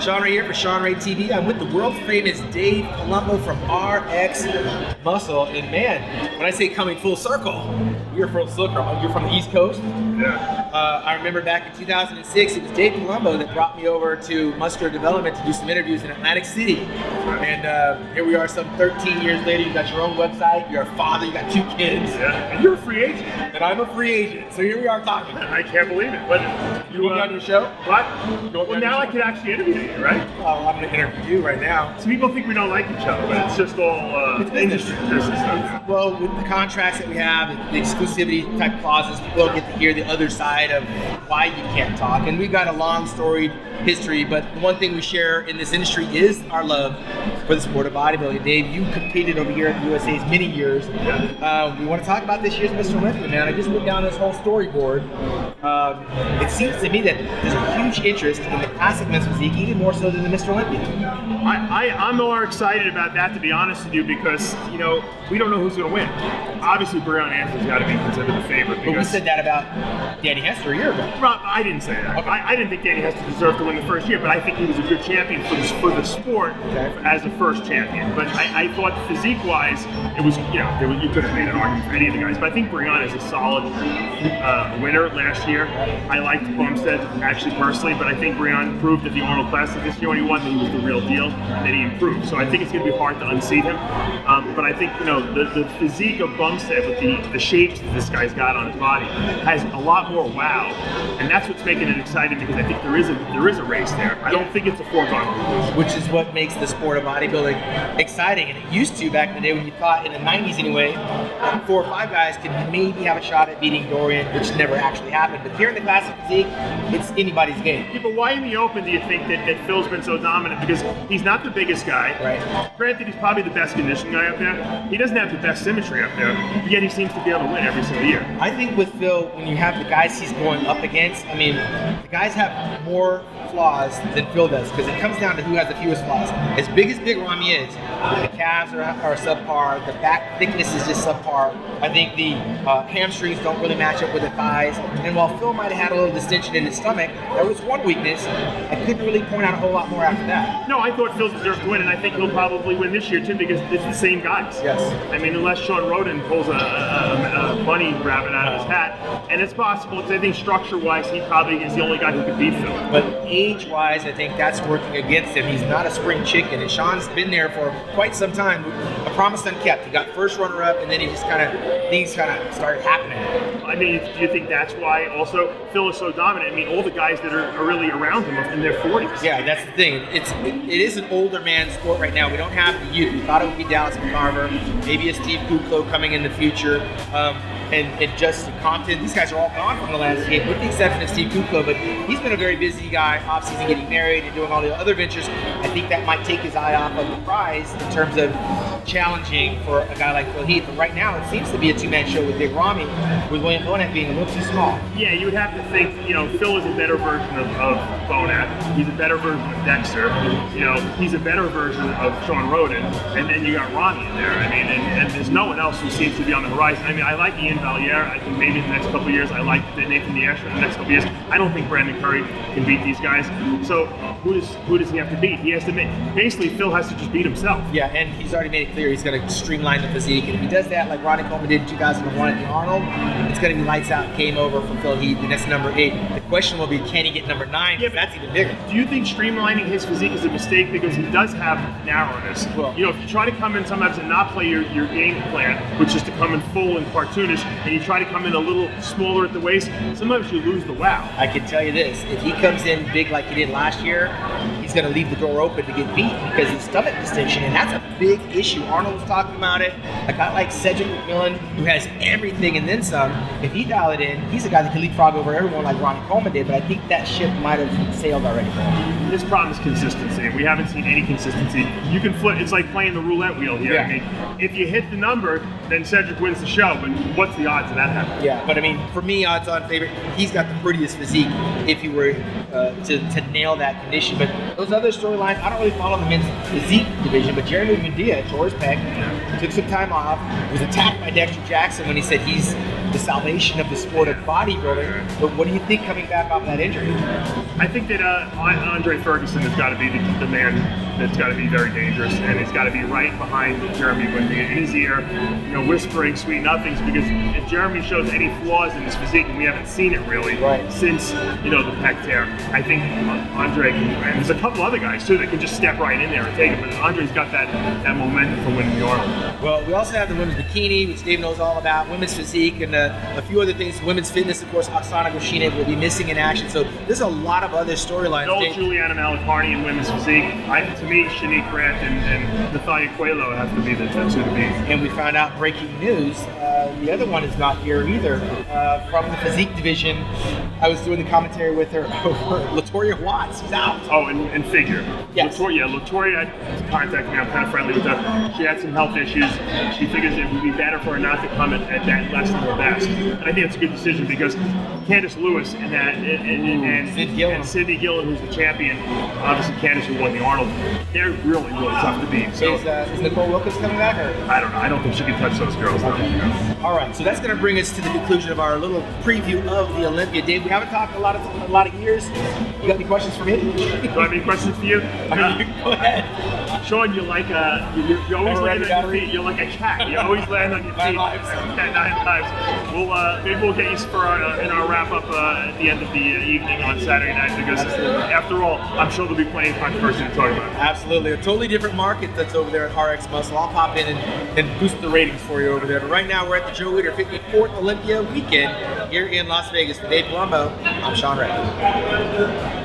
Sean Ray here for Sean Ray TV. I'm with the world famous Dave Palumbo from RX Muscle. And man, when I say coming full circle, you're from the East Coast. Yeah. I remember back in 2006, it was Dave Palumbo that brought me over to Muscular Development to do some interviews in Atlantic City. And here we are some 13 years later. You got your own website, you're a father, you got 2 kids. Yeah. And you're a free agent. And I'm a free agent. So here we are talking. I can't believe it. But You want me on your show? What? Well, now I can actually interview you, right? Well, I'm going to interview you right now. So people think we don't like each other, but it's just all industry business stuff. Well, with the contracts that we have, the exclusivity type clauses, people don't get to hear the other side of why you can't talk. And we've got a long storied history, but the one thing we share in this industry is our love for the sport of bodybuilding. Dave, you competed over here at the USA's many years. Yeah. We want to talk about this year's Mr. Olympia, man. I just went down this whole storyboard. It seems to me that there's a huge interest in the classic men's physique, even more so than the Mr. Olympia. I'm more excited about that, to be honest with you, because, you know, we don't know who's going to win. Obviously, Brian Anson's got to be considered the favorite. But we said that about Danny Hester a year ago. Rob, I didn't say that. Okay. I didn't think Danny Hester deserved to win the first year, but I think he was a good champion for the sport as a first champion. But I thought physique-wise, it was, you know, you could have made an argument for any of the guys. But I think Brian is a solid winner last year. I liked Bumstead, actually, personally, but I think Brian proved at the Arnold Classic this year when he won that he was the real deal, that he improved. So I think it's going to be hard to unseat him. But I think, you know, the physique of Bumstead with the shapes that this guy's got on his body has a lot more wow. And that's what's making it exciting, because I think there is a race there. I don't think it's a foregone conclusion. Which is what makes the sport of bodybuilding exciting. And it used to, back in the day, when you thought, in the 90s anyway, 4 or 5 guys could maybe have a shot at beating Dorian, which never actually happened. But here in the classic physique, it's anybody's game. Yeah, but why in the open do you think that Phil's been so dominant? Because he's not the biggest guy. Right. Granted, he's probably the best conditioned guy up there. He doesn't have the best symmetry up there, but yet he seems to be able to win every single year. I think with Phil, when you have the guys he's going up against, I mean, the guys have more flaws than Phil does, because it comes down to who has the fewest flaws. As Big Ramy is, the calves are subpar, the back thickness is just subpar. I think the hamstrings don't really match up with the thighs. And while Phil might have had a little distension in his stomach, there was one weakness. I couldn't really point out a whole lot more after that. No, I thought Phil deserved to win, and I think he'll probably win this year too, because it's the same guys. Yes. I mean, unless Sean Roden pulls a bunny rabbit out of his hat, and it's possible, because I think structure-wise, he probably is the only guy who could beat Phil. But age-wise, I think that's working against him. He's not a spring chicken, and Sean's been there for quite some time. A promise unkept. He got first runner-up, and then he just things started happening. I mean, do you think that's why also Phil is so dominant? I mean, all the guys that are really around him are in their 40s. Yeah, that's the thing. It is an older man sport right now. We don't have the youth. We thought it would be Dallas McCarver, maybe a Steve Kuklo coming in the future, and Justin Compton. These guys are all gone from the landscape, with the exception of Steve Kuklo, but he's been a very busy guy, off-season getting married and doing all the other ventures. I think that might take his eye off of the prize in terms of challenging for a guy like Phil Heath. But right now, it seems to be a 2-man show with Big Ramy, with William Bonac being a little too small. Yeah, you would have to think, you know, Phil is a better version of Bonac. He's a better version of Dexter. You know, he's a better version of Sean Roden. And then you got Ramy in there. I mean, and there's no one else who seems to be on the horizon. I mean, I like Ian Valliere. I think maybe in the next couple of years, I like Nathan Diasher in the next couple of years. I don't think Brandon Curry can beat these guys. So who does he have to beat? He has to basically, Phil has to just beat himself. Yeah, and he's already made it clear he's going to streamline the physique. And if he does that like Ronnie Coleman did in 2001 at the Arnold, it's going to be lights out, game over for Phil Heath, and that's number 8. The question will be, can he get number 9? Yeah, but that's even bigger. Do you think streamlining his physique is a mistake, because he does have narrowness? Well, you know, if you try to come in sometimes and not play your game plan, which is to come in full and cartoonish, and you try to come in a little smaller at the waist, sometimes you lose the wow. I can tell you this, if he comes in big like he did last year, he's going to leave the door open to get beat because of stomach distension, and that's a big issue. Arnold was talking about it. A guy like Cedric McMillan, who has everything and then some, if he dial it in, he's a guy that can leapfrog over everyone like Ronnie Coleman did, but I think that ship might have sailed already for him. This problem is consistency. We haven't seen any consistency. You can flip, it's like playing the roulette wheel here. Yeah. I mean, if you hit the number, then Cedric wins the show, but what's the odds of that happening? Yeah, but I mean, for me, odds-on favorite, he's got the prettiest physique if you were to nail that condition. But those other storylines, I don't really follow the men's physique division, but Jeremy Mendia tore his pec, took some time off, was attacked by Dexter Jackson when he said he's the salvation of the sport of bodybuilding. But what do you think coming back off that injury? I think that Andre Ferguson has got to be the man that's got to be very dangerous, and he's got to be right behind Jeremy Mendia in his ear, whispering sweet nothings, because if Jeremy shows any flaws in his physique, and we haven't seen it really since the pec tear, I think Andre can, and there's a couple other guys too that can just step right in there and take it, but Andre's got that momentum for winning the Arnold. Well, we also have the women's bikini, which Dave knows all about, women's physique, and a few other things. Women's fitness, of course, Oksana Goshine will be missing in action, so there's a lot of other storylines. No Juliana Malacarni in women's physique. To me, Shanique Grant and Natalia Coelho have to be the two to beat. And we found out breaking news. The other one is not here either. From the physique division, I was doing the commentary with her over Latoya Watts. She's out. Oh, and figure. Yes. Latoya contacted me. I'm kind of friendly with her. She had some health issues. She figures it would be better for her not to come at that less than her best. And I think it's a good decision because Candice Lewis and Sydney Gillen, who's the champion, obviously Candice who won the Arnold, they're really, really tough to beat. So is Nicole Wilkins coming back? Or? I don't know. I don't think she can touch those girls. Okay. All right, so that's going to bring us to the conclusion of our little preview of the Olympia. Dave, we haven't talked a lot of years. You got any questions for me? Do I have any questions for you? Go ahead. Sean, you're like you always land on your feet. You're like a cat. You always land on your feet. 9 lives. 9 lives. Maybe we'll get you for in our wrap up at the end of the evening on Saturday night, because after all, I'm sure there'll be plenty of controversy to talk about. Absolutely, a totally different market that's over there at RX Muscle. I'll pop in and boost the ratings for you over there. But right now, we're at the Joe Weider 54th Olympia weekend here in Las Vegas. For Dave Palumbo, I'm Sean Ray.